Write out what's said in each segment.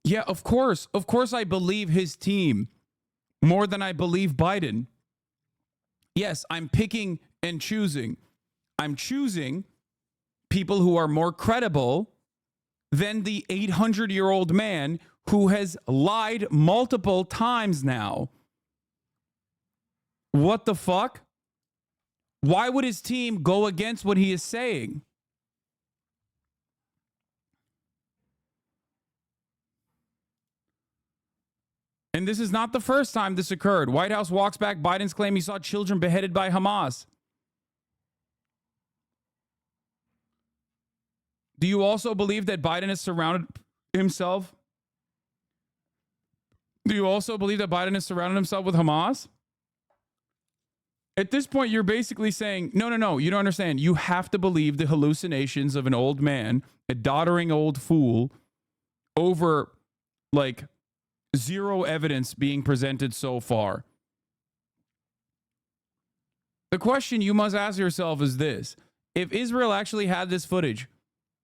Yeah, of course. Of course I believe his team more than I believe Biden. Yes, I'm picking and choosing. I'm choosing people who are more credible than the 800-year-old man who has lied multiple times now. What the fuck? Why would his team go against what he is saying? And this is not the first time this occurred. White House walks back Biden's claim he saw children beheaded by Hamas. Do you also believe that Biden has surrounded himself? Do you also believe that Biden has surrounded himself with Hamas? At this point, you're basically saying, no, you don't understand. You have to believe the hallucinations of an old man, a doddering old fool, over like zero evidence being presented so far. The question you must ask yourself is this. If Israel actually had this footage,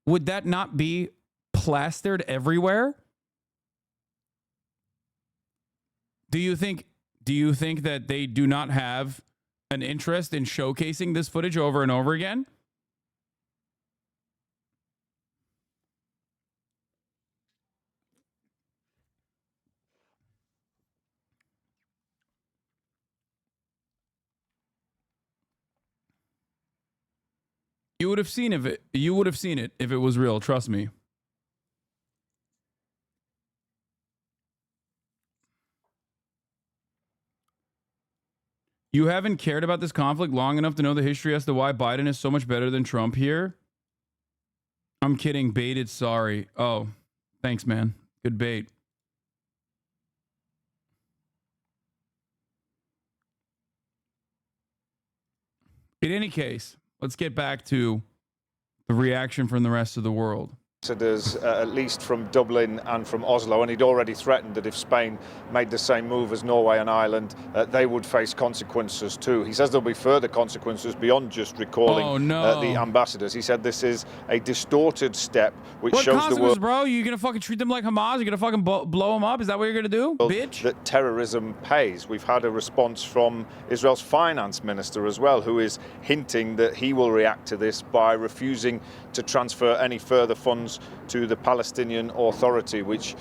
would that not be plastered everywhere? Do you think that they do not have an interest in showcasing this footage over and over again? You would have seen it if it was real, trust me. You haven't cared about this conflict long enough to know the history as to why Biden is so much better than Trump here? I'm kidding. Baited. Sorry. Oh, thanks, man. Good bait. In any case, let's get back to the reaction from the rest of the world. Ambassadors, at least from Dublin and from Oslo, and he'd already threatened that if Spain made the same move as Norway and Ireland, they would face consequences too. He says there'll be further consequences beyond just recalling the ambassadors. He said this is a distorted step which shows the world, bro? You gonna fucking treat them like Hamas? You gonna fucking blow them up? Is that what you're gonna do, bitch? That terrorism pays. We've had a response from Israel's finance minister as well, who is hinting that he will react to this by refusing to transfer any further funds to the Palestinian Authority, which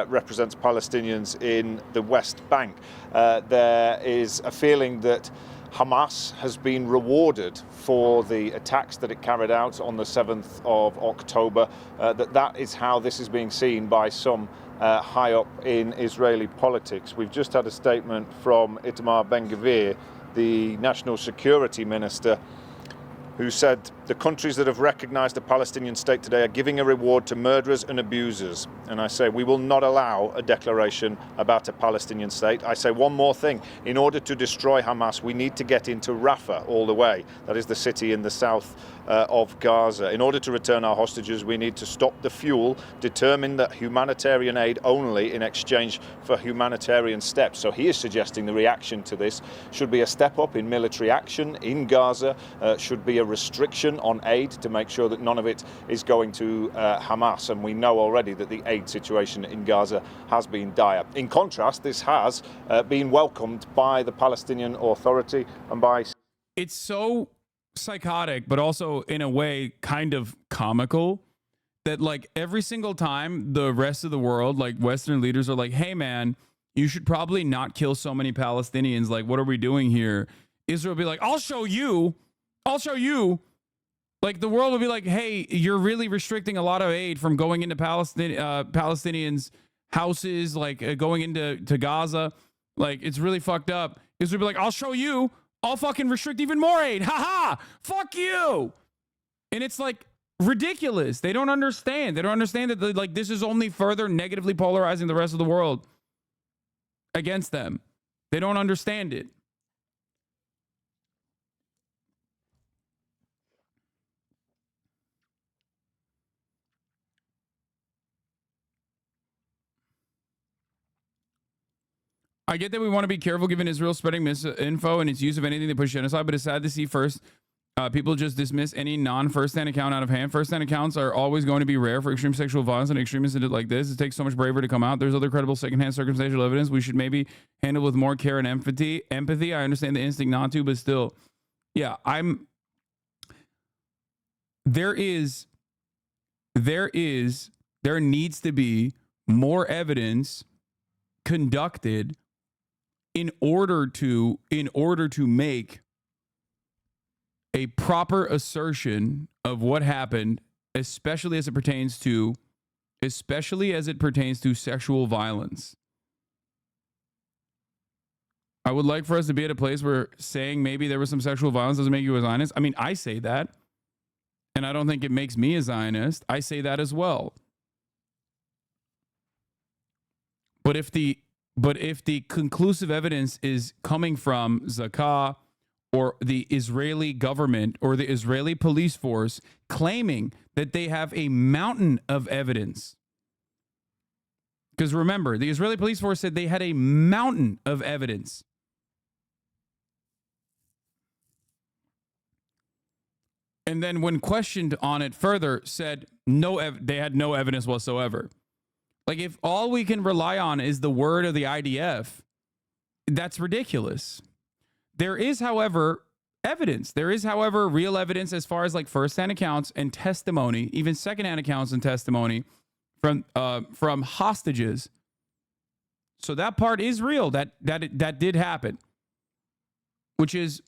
represents Palestinians in the West Bank. There is a feeling that Hamas has been rewarded for the attacks that it carried out on the 7th of October, that is how this is being seen by some high up in Israeli politics. We've just had a statement from Itamar Ben-Gvir, the national security minister, who said the countries that have recognized the Palestinian state today are giving a reward to murderers and abusers. And I say we will not allow a declaration about a Palestinian state. I say one more thing. In order to destroy Hamas, we need to get into Rafah all the way. That is the city in the south of Gaza. In order to return our hostages, we need to stop the fuel, determine that humanitarian aid only in exchange for humanitarian steps. So he is suggesting the reaction to this should be a step up in military action in Gaza, should be a restriction on aid to make sure that none of it is going to Hamas. And we know already that the aid situation in Gaza has been dire. In contrast, this has been welcomed by the Palestinian Authority and by... It's so psychotic, but also in a way kind of comical that like every single time the rest of the world, like Western leaders are like, hey man, you should probably not kill so many Palestinians. Like, what are we doing here? Israel will be like, I'll show you. Like the world will be like, hey, you're really restricting a lot of aid from going into Palestinians' houses, like going into Gaza. Like, it's really fucked up. Israel will be like, I'll show you. I'll fucking restrict even more aid. Ha ha! Fuck you! And it's like ridiculous. They don't understand. They don't understand that like this is only further negatively polarizing the rest of the world against them. They don't understand it. I get that we want to be careful given Israel spreading misinfo and its use of anything to push genocide, but it's sad to see first People just dismiss any non-first-hand account out of hand. First-hand accounts are always going to be rare for extreme sexual violence and extremists like this. It takes so much bravery to come out. There's other credible second-hand circumstantial evidence we should maybe handle with more care and empathy. I understand the instinct not to, but still, yeah, there needs to be more evidence conducted in order to make a proper assertion of what happened, especially as it pertains to sexual violence. I would like for us to be at a place where saying maybe there was some sexual violence doesn't make you a Zionist. I mean, I say that, and I don't think it makes me a Zionist. I say that as well. But if the conclusive evidence is coming from Zakah or the Israeli government or the Israeli police force claiming that they have a mountain of evidence. Because remember, the Israeli police force said they had a mountain of evidence. And then when questioned on it further, said they had no evidence whatsoever. Like, if all we can rely on is the word of the IDF, that's ridiculous. There is, however, evidence. There is, however, real evidence as far as like first-hand accounts and testimony, even second-hand accounts and testimony from hostages. So that part is real. That did happen, which is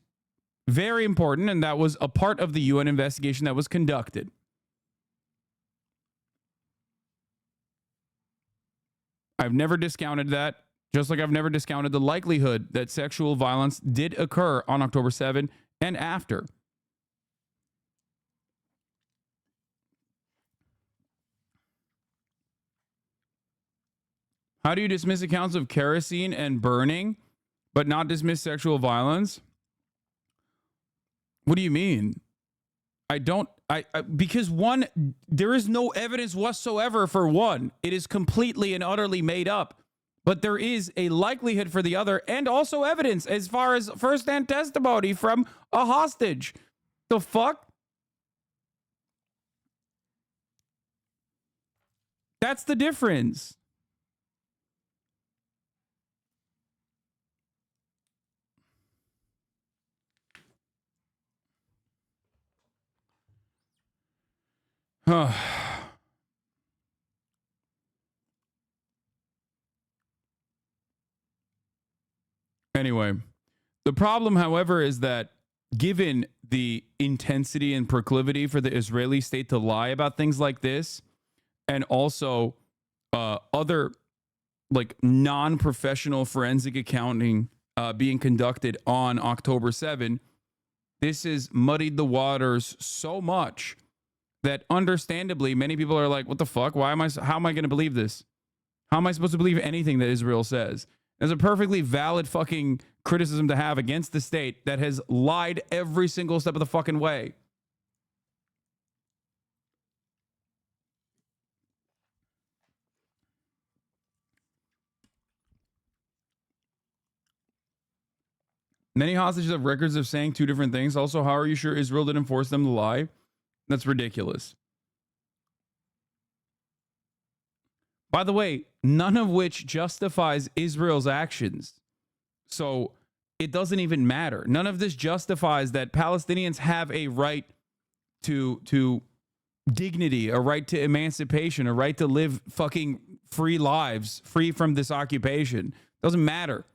very important, and that was a part of the UN investigation that was conducted. I've never discounted that, just like I've never discounted the likelihood that sexual violence did occur on October 7 and after. How do you dismiss accounts of kerosene and burning, but not dismiss sexual violence? What do you mean? Because one, there is no evidence whatsoever for one. It is completely and utterly made up. But there is a likelihood for the other, and also evidence as far as first-hand testimony from a hostage. The fuck? That's the difference. Anyway, the problem, however, is that given the intensity and proclivity for the Israeli state to lie about things like this, and also other like non-professional forensic accounting being conducted on October 7, this has muddied the waters so much that understandably many people are like, what the fuck? How am I going to believe this? How am I supposed to believe anything that Israel says? It's a perfectly valid fucking criticism to have against the state that has lied every single step of the fucking way. Many hostages have records of saying two different things. Also, how are you sure Israel didn't force them to lie? That's ridiculous. By the way, none of which justifies Israel's actions. So it doesn't even matter. None of this justifies that Palestinians have a right to dignity, a right to emancipation, a right to live fucking free lives, free from this occupation. Doesn't matter.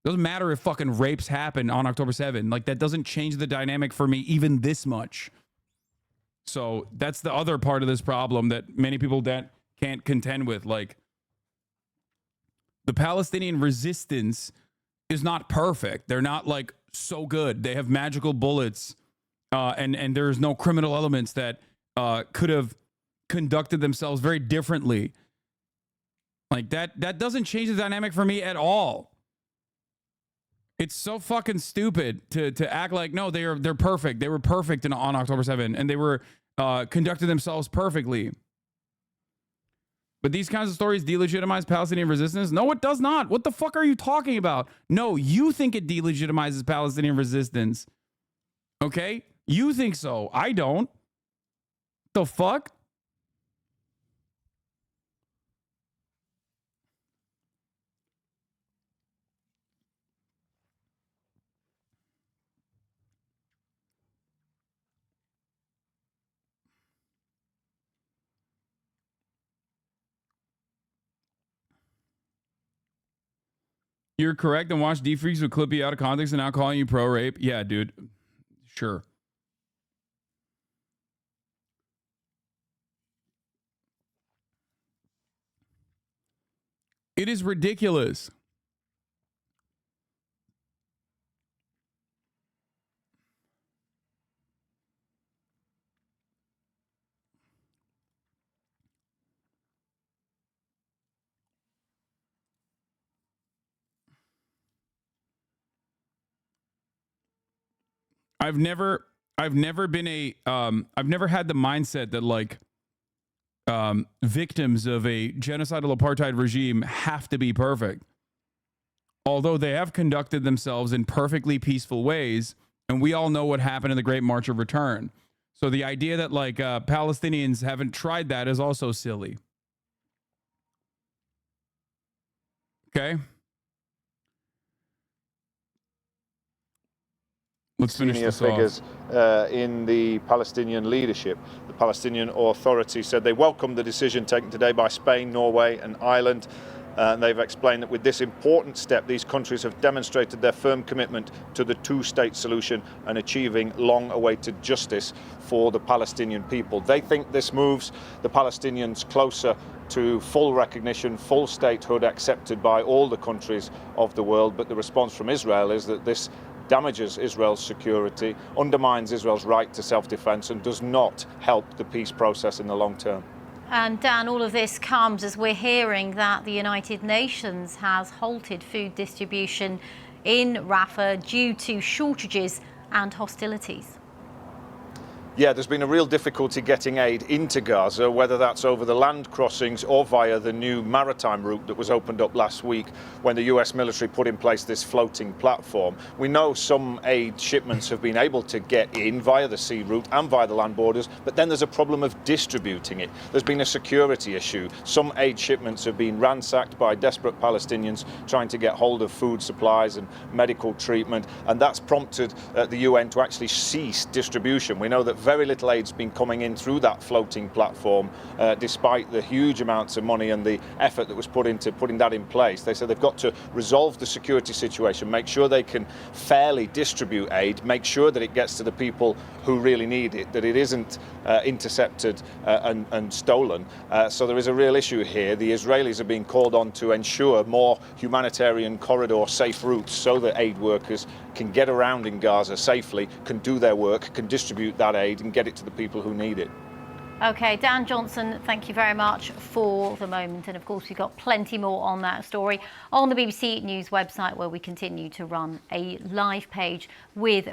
Doesn't matter if fucking rapes happen on October 7. Like, that doesn't change the dynamic for me even this much. So that's the other part of this problem that many people can't contend with. Like, the Palestinian resistance is not perfect. They're not like so good. They have magical bullets, and there's no criminal elements that could have conducted themselves very differently. Like, that doesn't change the dynamic for me at all. It's so fucking stupid to act like, no, they're perfect. They were perfect on October 7, and they were conducted themselves perfectly. But these kinds of stories delegitimize Palestinian resistance? No, it does not. What the fuck are you talking about? No, you think it delegitimizes Palestinian resistance. Okay? You think so. I don't. The fuck? You're correct, and watch D-Freaks will clip you out of context and now calling you pro-rape. Yeah, dude. Sure. It is ridiculous. I've never been I've never had the mindset that like victims of a genocidal apartheid regime have to be perfect. Although they have conducted themselves in perfectly peaceful ways, and we all know what happened in the Great March of Return. So the idea that like Palestinians haven't tried that is also silly. Okay. Let's finish Senior this off. figures in the Palestinian leadership. The Palestinian Authority said they welcomed the decision taken today by Spain, Norway and Ireland. And they've explained that with this important step, these countries have demonstrated their firm commitment to the two-state solution and achieving long-awaited justice for the Palestinian people. They think this moves the Palestinians closer to full recognition, full statehood accepted by all the countries of the world. But the response from Israel is that this damages Israel's security, undermines Israel's right to self-defense, and does not help the peace process in the long term. And Dan, all of this comes as we're hearing that the United Nations has halted food distribution in Rafah due to shortages and hostilities. Yeah, there's been a real difficulty getting aid into Gaza, whether that's over the land crossings or via the new maritime route that was opened up last week when the US military put in place this floating platform. We know some aid shipments have been able to get in via the sea route and via the land borders, but then there's a problem of distributing it. There's been a security issue. Some aid shipments have been ransacked by desperate Palestinians trying to get hold of food supplies and medical treatment, and that's prompted the UN to actually cease distribution. We know that very little aid's been coming in through that floating platform, despite the huge amounts of money and the effort that was put into putting that in place. They said they've got to resolve the security situation, make sure they can fairly distribute aid, make sure that it gets to the people who really need it, that it isn't intercepted and stolen. So there is a real issue here. The Israelis are being called on to ensure more humanitarian corridor safe routes so that aid workers can get around in Gaza safely, can do their work, can distribute that aid and get it to the people who need it. OK, Dan Johnson, thank you very much for the moment. And of course, we've got plenty more on that story on the BBC News website, where we continue to run a live page with.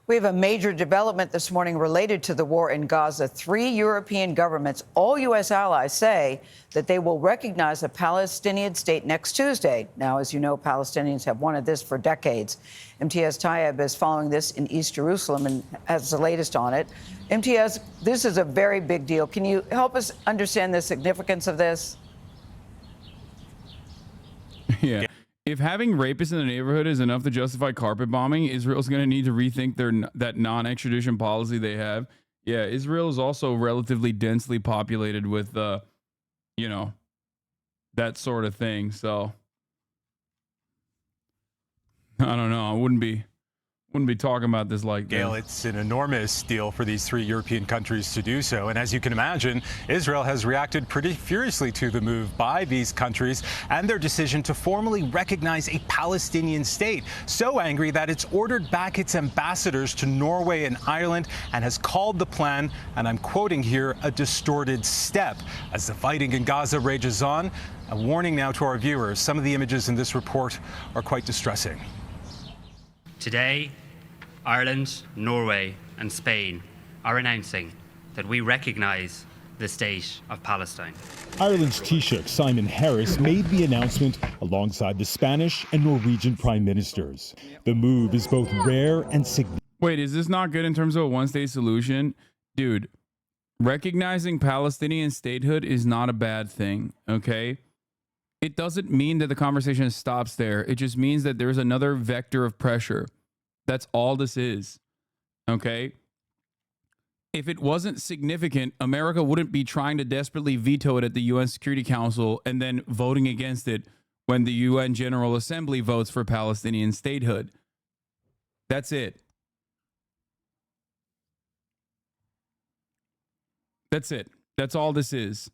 We have a major development this morning related to the war in Gaza. 3 European governments, all U.S. allies, say that they will recognize a Palestinian state next Tuesday. Now, as you know, Palestinians have wanted this for decades. MTS Tayeb is following this in East Jerusalem and has the latest on it. MTS, this is a very big deal. Can you help us understand the significance of this? Yeah. If having rapists in the neighborhood is enough to justify carpet bombing, Israel's going to need to rethink that non-extradition policy they have. Yeah, Israel is also relatively densely populated with, that sort of thing. So I don't know. I wouldn't be talking about this like Gail, this. it's an enormous deal for these 3 European countries to do so. And as you can imagine, Israel has reacted pretty furiously to the move by these countries and their decision to formally recognize a Palestinian state. So angry that it's ordered back its ambassadors to Norway and Ireland and has called the plan, and I'm quoting here, a distorted step. As the fighting in Gaza rages on, a warning now to our viewers, some of the images in this report are quite distressing. Today, Ireland, Norway and Spain are announcing that we recognise the state of Palestine. Ireland's Taoiseach Simon Harris made the announcement alongside the Spanish and Norwegian prime ministers. The move is both rare and significant. Wait, is this not good in terms of a one-state solution? Dude, recognizing Palestinian statehood is not a bad thing, okay? It doesn't mean that the conversation stops there. It just means that there's another vector of pressure. That's all this is, okay? If it wasn't significant, America wouldn't be trying to desperately veto it at the UN Security Council and then voting against it when the UN General Assembly votes for Palestinian statehood. That's it. That's it. That's all this is.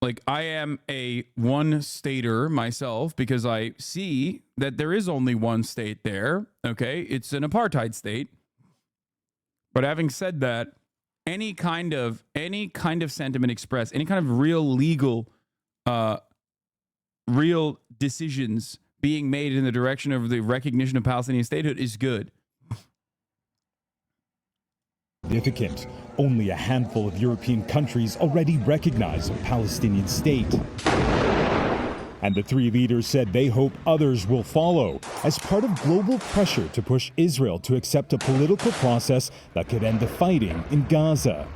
Like, I am a one-stater myself because I see that there is only one state there, okay? It's an apartheid state. But having said that, any kind of sentiment expressed, any kind of real legal, real decisions being made in the direction of the recognition of Palestinian statehood is good. Significant. Only a handful of European countries already recognize a Palestinian state. And the three leaders said they hope others will follow as part of global pressure to push Israel to accept a political process that could end the fighting in Gaza.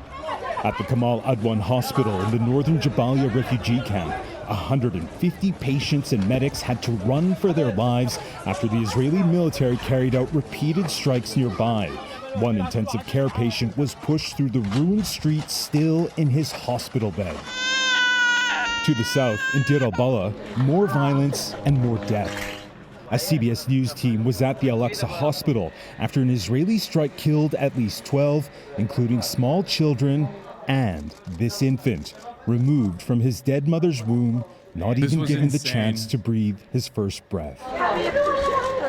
At the Kamal Adwan Hospital in the northern Jabalia refugee camp, 150 patients and medics had to run for their lives after the Israeli military carried out repeated strikes nearby. One intensive care patient was pushed through the ruined street still in his hospital bed. To the south, in Deir al-Balah, more violence and more death. A CBS News team was at the Al-Aqsa hospital after an Israeli strike killed at least 12, including small children and this infant, removed from his dead mother's womb, not even given the chance to breathe his first breath.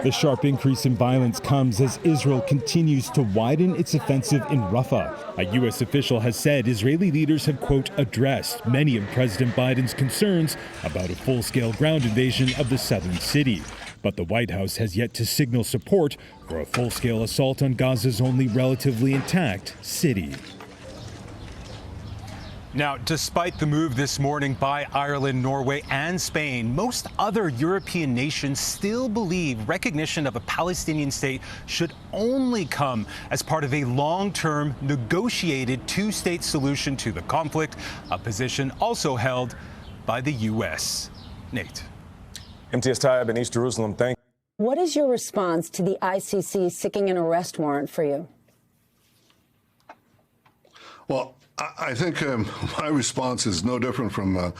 The sharp increase in violence comes as Israel continues to widen its offensive in Rafah. A U.S. official has said Israeli leaders have, quote, addressed many of President Biden's concerns about a full-scale ground invasion of the southern city. But the White House has yet to signal support for a full-scale assault on Gaza's only relatively intact city. Now, despite the move this morning by Ireland, Norway, and Spain, most other European nations still believe recognition of a Palestinian state should only come as part of a long-term negotiated two-state solution to the conflict, a position also held by the U.S. Nate. MTS Taib in East Jerusalem, thank you. What is your response to the ICC seeking an arrest warrant for you? Well, I think my response is no different from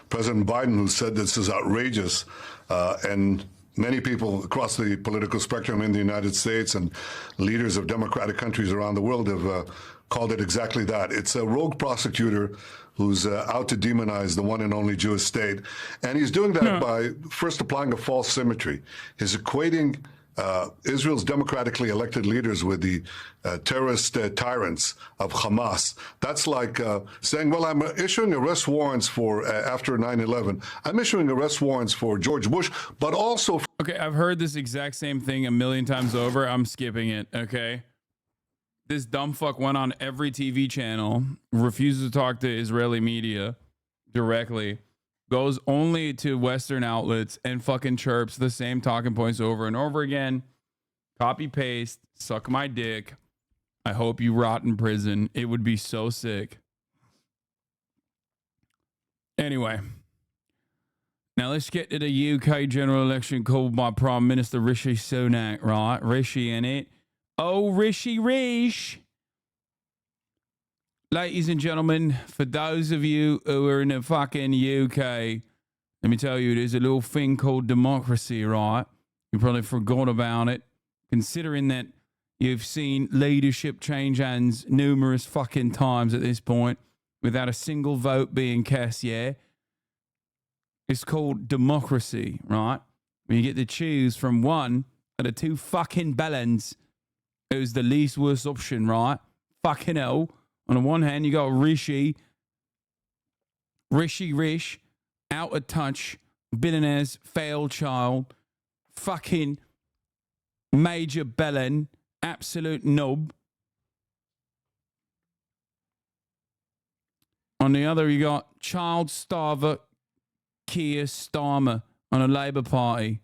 President Biden, who said this is outrageous, and many people across the political spectrum in the United States and leaders of democratic countries around the world have called it exactly that. It's a rogue prosecutor who's out to demonize the one and only Jewish state, and he's doing that by first applying a false symmetry. He's equating Israel's democratically elected leaders with the terrorist tyrants of Hamas. That's like saying, well, I'm issuing arrest warrants for, after 9/11, I'm issuing arrest warrants for George Bush, but also... Okay, I've heard this exact same thing a million times over. I'm skipping it, okay? This dumb fuck went on every TV channel, refuses to talk to Israeli media directly, goes only to Western outlets and fucking chirps the same talking points over and over again. Copy paste, suck my dick. I hope you rot in prison. It would be so sick. Anyway, now let's get to the UK general election called by Prime Minister Rishi Sunak, right? Rishi in it. Oh, Rishi Rish. Ladies and gentlemen, for those of you who are in the fucking UK, let me tell you, there's a little thing called democracy, right? You probably forgot about it, considering that you've seen leadership change hands numerous fucking times at this point without a single vote being cast, yeah? It's called democracy, right? When you get to choose from one of the two fucking bellends who's the least worst option, right? Fucking hell. On the one hand, you got Rishi Rish, out of touch, billionaire's failed child, fucking major bellend, absolute knob. On the other, you got child starver Keir Starmer on a Labour Party.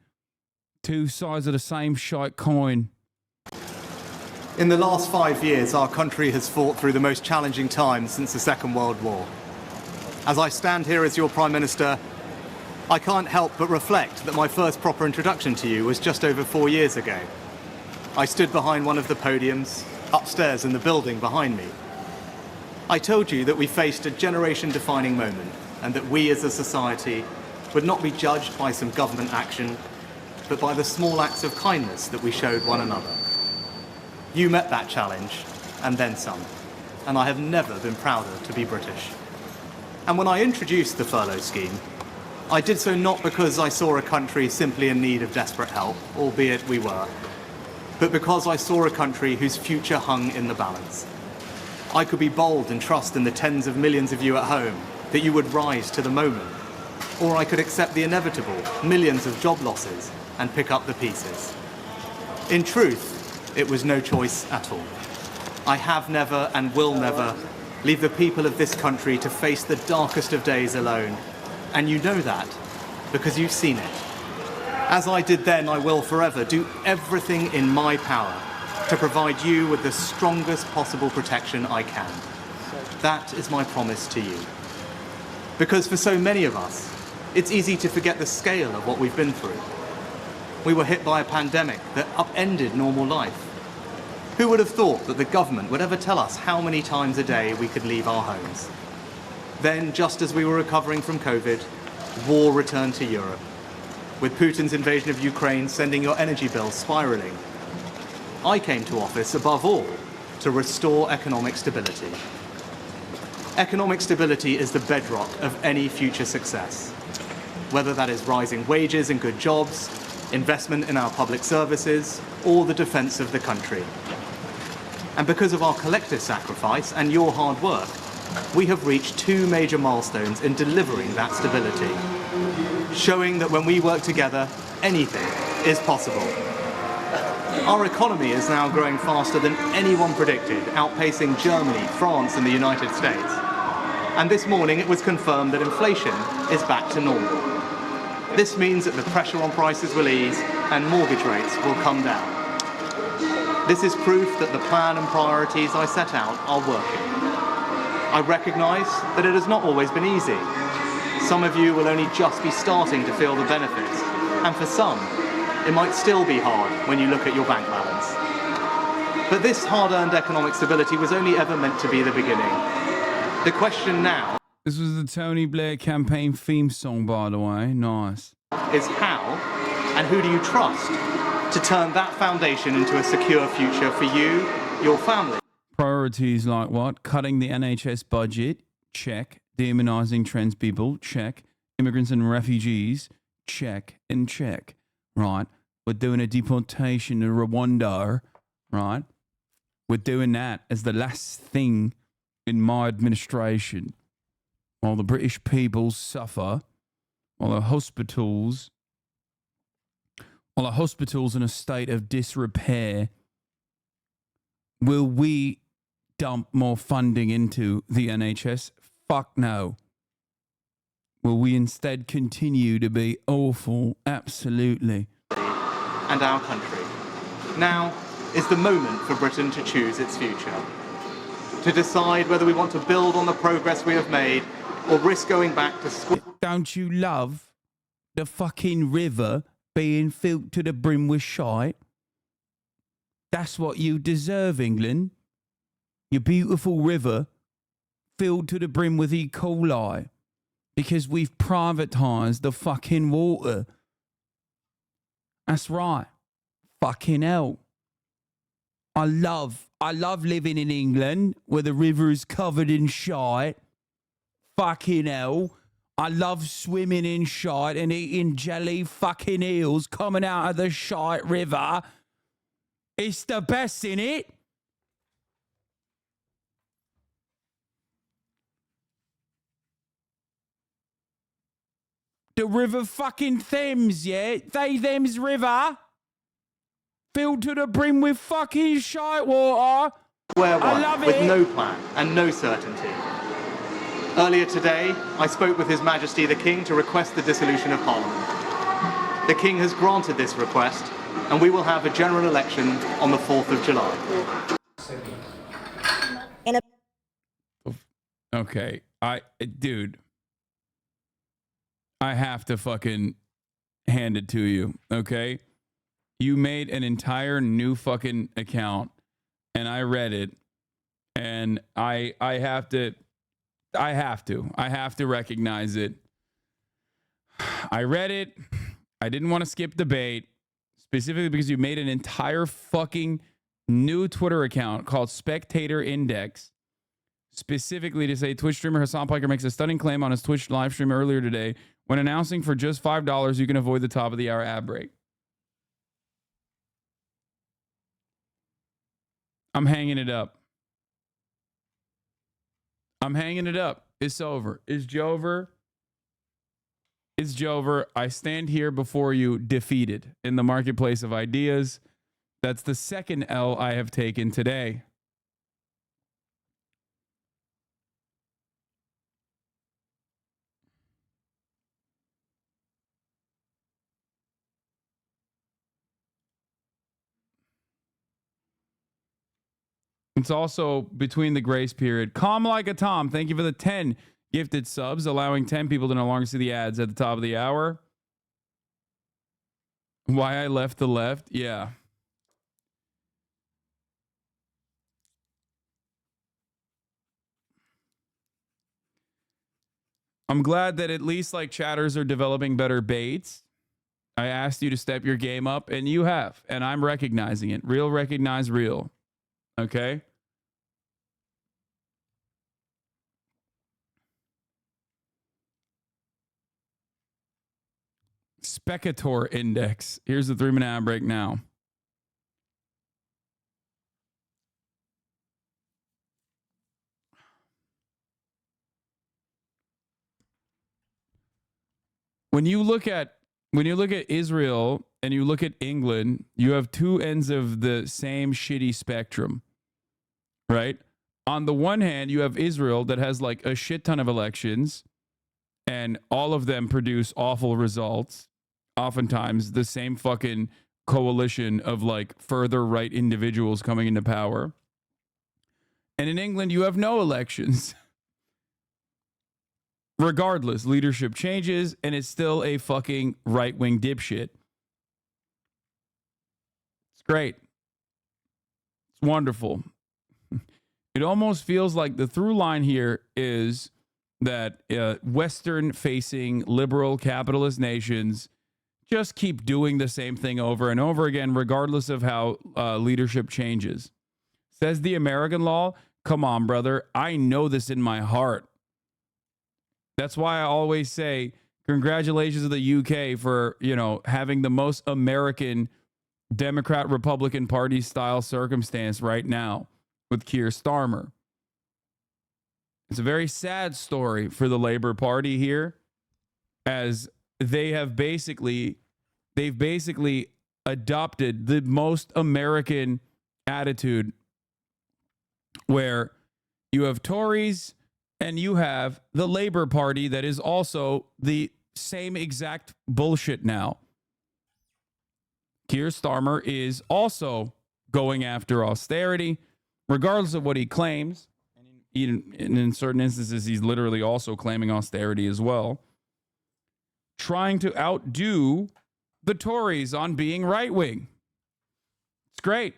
Two sides of the same shite coin. In the last 5 years, our country has fought through the most challenging times since the Second World War. As I stand here as your Prime Minister, I can't help but reflect that my first proper introduction to you was just over 4 years ago. I stood behind one of the podiums, upstairs in the building behind me. I told you that we faced a generation-defining moment and that we as a society would not be judged by some government action, but by the small acts of kindness that we showed one another. You met that challenge, and then some, and I have never been prouder to be British. And when I introduced the furlough scheme, I did so not because I saw a country simply in need of desperate help, albeit we were, but because I saw a country whose future hung in the balance. I could be bold and trust in the tens of millions of you at home that you would rise to the moment, or I could accept the inevitable, millions of job losses, and pick up the pieces. In truth, it was no choice at all. I have never and will never leave the people of this country to face the darkest of days alone. And you know that because you've seen it. As I did then, I will forever do everything in my power to provide you with the strongest possible protection I can. That is my promise to you. Because for so many of us, it's easy to forget the scale of what we've been through. We were hit by a pandemic that upended normal life. Who would have thought that the government would ever tell us how many times a day we could leave our homes? Then, just as we were recovering from COVID, war returned to Europe, with Putin's invasion of Ukraine sending your energy bills spiraling. I came to office, above all, to restore economic stability. Economic stability is the bedrock of any future success, whether that is rising wages and good jobs, investment in our public services, or the defence of the country. And because of our collective sacrifice and your hard work, we have reached 2 major milestones in delivering that stability, showing that when we work together, anything is possible. Our economy is now growing faster than anyone predicted, outpacing Germany, France, and the United States. And this morning it was confirmed that inflation is back to normal. This means that the pressure on prices will ease and mortgage rates will come down. This is proof that the plan and priorities I set out are working. I recognise that it has not always been easy. Some of you will only just be starting to feel the benefits, and for some, it might still be hard when you look at your bank balance. But this hard-earned economic stability was only ever meant to be the beginning. The question now... This was the Tony Blair campaign theme song, by the way. Nice. ...is how, and who do you trust to turn that foundation into a secure future for you, your family? Priorities like what? Cutting the NHS budget, check. Demonising trans people, check. Immigrants and refugees, check and check. Right? We're doing a deportation to Rwanda, right? We're doing that as the last thing in my administration. While the British people suffer, while the hospitals in a state of disrepair, will we dump more funding into the NHS? Fuck no. Will we instead continue to be awful? Absolutely. And our country. Now is the moment for Britain to choose its future. To decide whether we want to build on the progress we have made or risk going back to school. Don't you love the fucking river being filled to the brim with shite? That's what you deserve, England. Your beautiful river filled to the brim with E. coli. Because we've privatised the fucking water. That's right. Fucking hell. I love living in England where the river is covered in shite. Fucking hell. I love swimming in shite and eating jelly fucking eels coming out of the shite river. It's the best, innit? The river fucking Thames, yeah? Them's river. Filled to the brim with fucking shite water. Square one, I love with it. no plan and no certainty. Earlier today, I spoke with His Majesty the King to request the dissolution of Parliament. The King has granted this request, and we will have a general election on the 4th of July. Okay, dude, I have to fucking hand it to you, okay? You made an entire new fucking account, and I read it, and I have to recognize it. I read it. I didn't want to skip debate, specifically because you made an entire fucking new Twitter account called Spectator Index, specifically to say Twitch streamer Hassan Piker makes a stunning claim on his Twitch live stream earlier today. When announcing for just $5, you can avoid the top of the hour ad break. I'm hanging it up. I'm hanging it up. It's over. It's Jover. It's Jover. I stand here before you defeated in the marketplace of ideas. That's the second L I have taken today. It's also between the grace period. Calm like a Tom. Thank you for the 10 gifted subs, allowing 10 people to no longer see the ads at the top of the hour. Why I left the left? Yeah. I'm glad that at least like chatters are developing better baits. I asked you to step your game up, and you have, and I'm recognizing it. Real recognize real. Okay? Spectator Index. Here's the 3-minute ad break now. When you look at Israel and you look at England, you have two ends of the same shitty spectrum, right? On the one hand, you have Israel that has like a shit ton of elections, and all of them produce awful results. Oftentimes, the same fucking coalition of like further right individuals coming into power. And in England, you have no elections. Regardless, leadership changes, and it's still a fucking right-wing dipshit. It's great. It's wonderful. It almost feels like the through line here is that Western-facing liberal capitalist nations just keep doing the same thing over and over again, regardless of how leadership changes. Says the American law, come on, brother. I know this in my heart. That's why I always say congratulations to the UK for, having the most American Democrat-Republican Party style circumstance right now with Keir Starmer. It's a very sad story for the Labour Party here, as they've basically adopted the most American attitude, where you have Tories and you have the Labour Party that is also the same exact bullshit now. Keir Starmer is also going after austerity, regardless of what he claims. And in certain instances, he's literally also claiming austerity as well. Trying to outdo the Tories on being right-wing. It's great.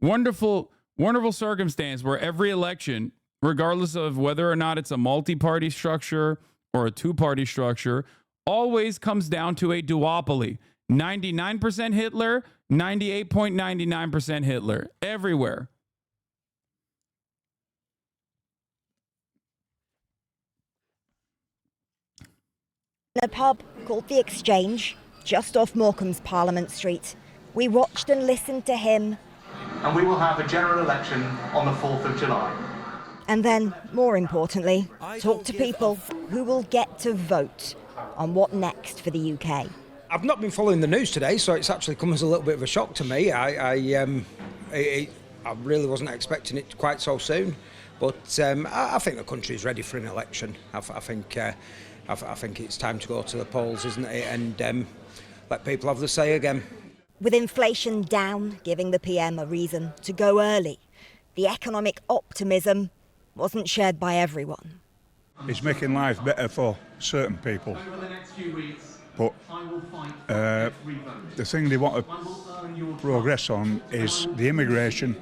Wonderful, wonderful circumstance where every election, regardless of whether or not it's a multi-party structure or a two-party structure, always comes down to a duopoly. 99% Hitler, 98.99% Hitler. Everywhere. In a pub called The Exchange, just off Morecambe's Parliament Street, we watched and listened to him. And we will have a general election on the 4th of July. And then, more importantly, talk to people who will get to vote on what next for the UK. I've not been following the news today, so it's actually come as a little bit of a shock to me. I really wasn't expecting it quite so soon. But I think the country is ready for an election. I think I think it's time to go to the polls, isn't it? And let people have the say again. With inflation down, giving the PM a reason to go early, the economic optimism wasn't shared by everyone. It's making life better for certain people. But the thing they want to progress on is the immigration,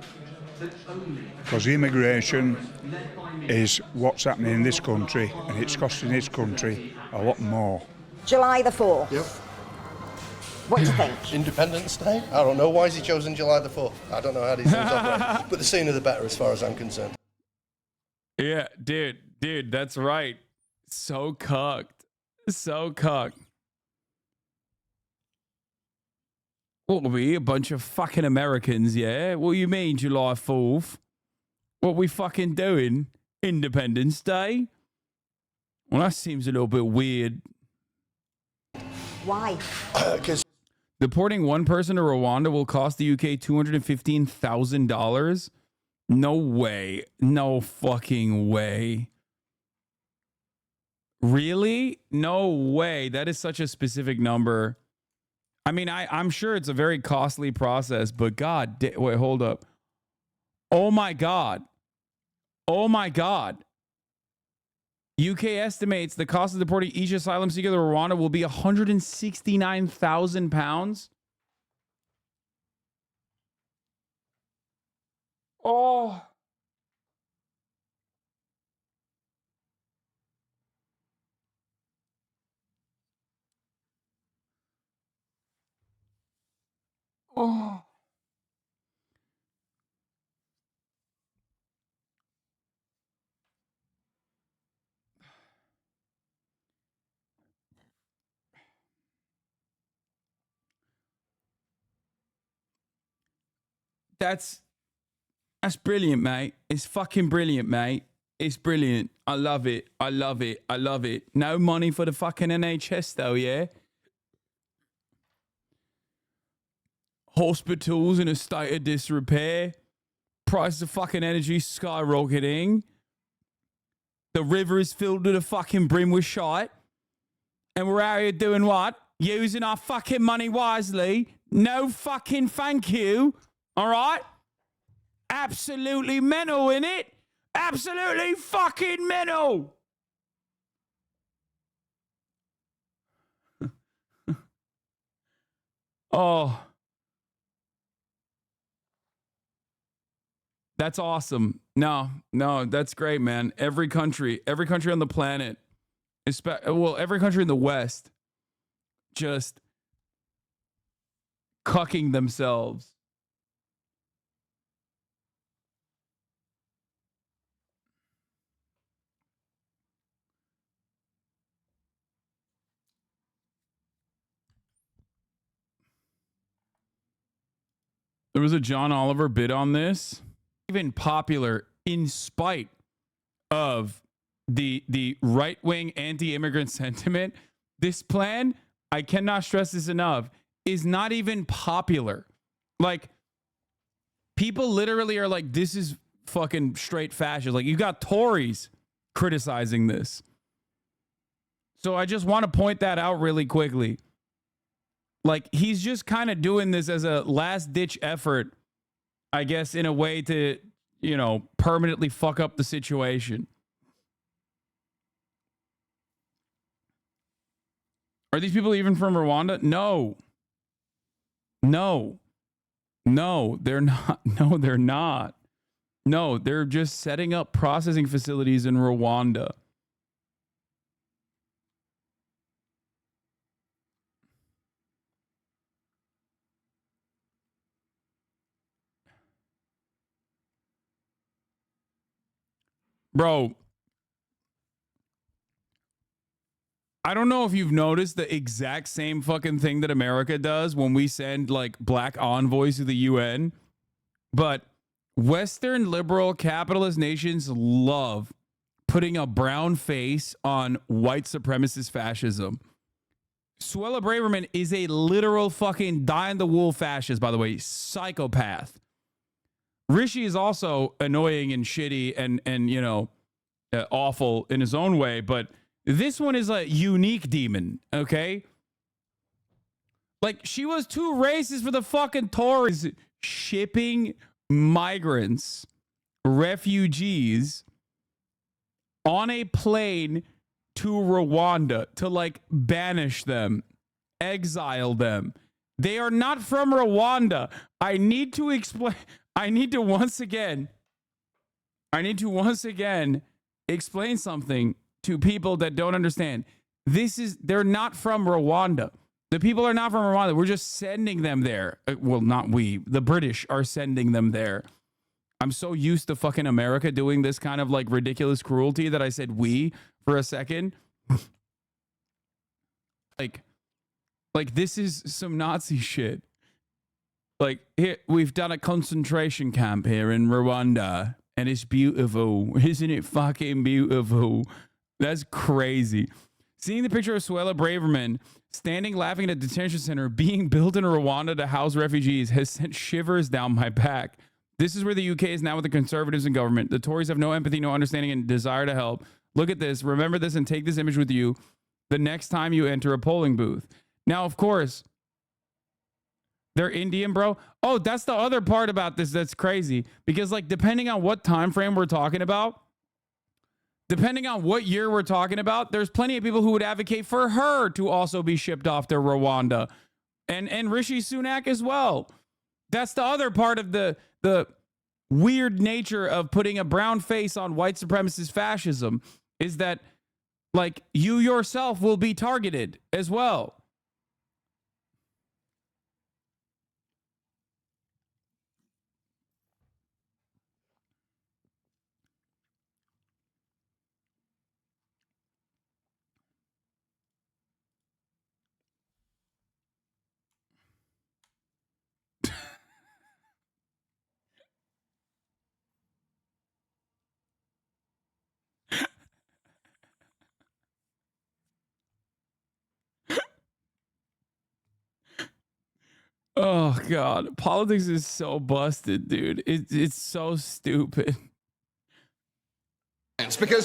because the immigration is what's happening in this country, and it's costing this country a lot more. July the 4th. Yep. What do you think? Independence Day? I don't know. Why has he chosen July the 4th? I don't know how these things operate. But the sooner the better as far as I'm concerned. Yeah, dude, that's right. So cucked. So cucked. What are we, a bunch of fucking Americans, yeah? What do you mean, July 4th? What we fucking doing? Independence Day? Well, that seems a little bit weird. Why? Because deporting one person to Rwanda will cost the UK $215,000? No way. No fucking way. Really? No way. That is such a specific number. I mean, I'm sure it's a very costly process, but wait, hold up. Oh my God. Oh my God. UK estimates the cost of deporting each asylum seeker to Rwanda will be £169,000. Oh. Oh. That's brilliant, mate. It's fucking brilliant, mate. It's brilliant. I love it. I love it. I love it. No money for the fucking NHS though, yeah? Hospitals in a state of disrepair. Price of fucking energy skyrocketing. The river is filled to the fucking brim with shite. And we're out here doing what? Using our fucking money wisely. No fucking thank you. All right? Absolutely mental, innit? Absolutely fucking mental. Oh. That's awesome. No, that's great, man. Every country on the planet, every country in the West, just cucking themselves. There was a John Oliver bid on this. Even popular in spite of the right-wing anti-immigrant sentiment. This plan, I cannot stress this enough, is not even popular. Like, people literally are like, this is fucking straight fascist. Like, you got Tories criticizing this. So I just want to point that out really quickly. Like, he's just kind of doing this as a last-ditch effort, I guess, in a way to, permanently fuck up the situation. Are these people even from Rwanda? No, they're not. No, they're not. No, they're just setting up processing facilities in Rwanda. Bro, I don't know if you've noticed the exact same fucking thing that America does when we send like black envoys to the UN, but Western liberal capitalist nations love putting a brown face on white supremacist fascism. Suella Braverman is a literal fucking die-in-the-wool fascist, by the way, psychopath. Rishi is also annoying and shitty and awful in his own way, but This one is a unique demon, okay? Like, she was too racist for the fucking Tories shipping migrants, refugees, on a plane to Rwanda to, like, banish them, exile them. They are not from Rwanda. I need to explain. I need to once again explain something to people that don't understand. They're not from Rwanda. The people are not from Rwanda. We're just sending them there. Well, not we. The British are sending them there. I'm so used to fucking America doing this kind of like ridiculous cruelty that I said we for a second. Like this is some Nazi shit. Like, here, we've done a concentration camp here in Rwanda, and it's beautiful. Isn't it fucking beautiful? That's crazy. Seeing the picture of Suella Braverman standing laughing at a detention center being built in Rwanda to house refugees has sent shivers down my back. This is where the UK is now with the Conservatives in government. The Tories have no empathy, no understanding, and desire to help. Look at this. Remember this and take this image with you the next time you enter a polling booth. Now, of course, they're Indian, bro. Oh, that's the other part about this that's crazy. Because, like, depending on what time frame we're talking about, depending on what year we're talking about, there's plenty of people who would advocate for her to also be shipped off to Rwanda. And Rishi Sunak as well. That's the other part of the weird nature of putting a brown face on white supremacist fascism is that, like, you yourself will be targeted as well. Oh God, politics is so busted, dude. It's so stupid. Because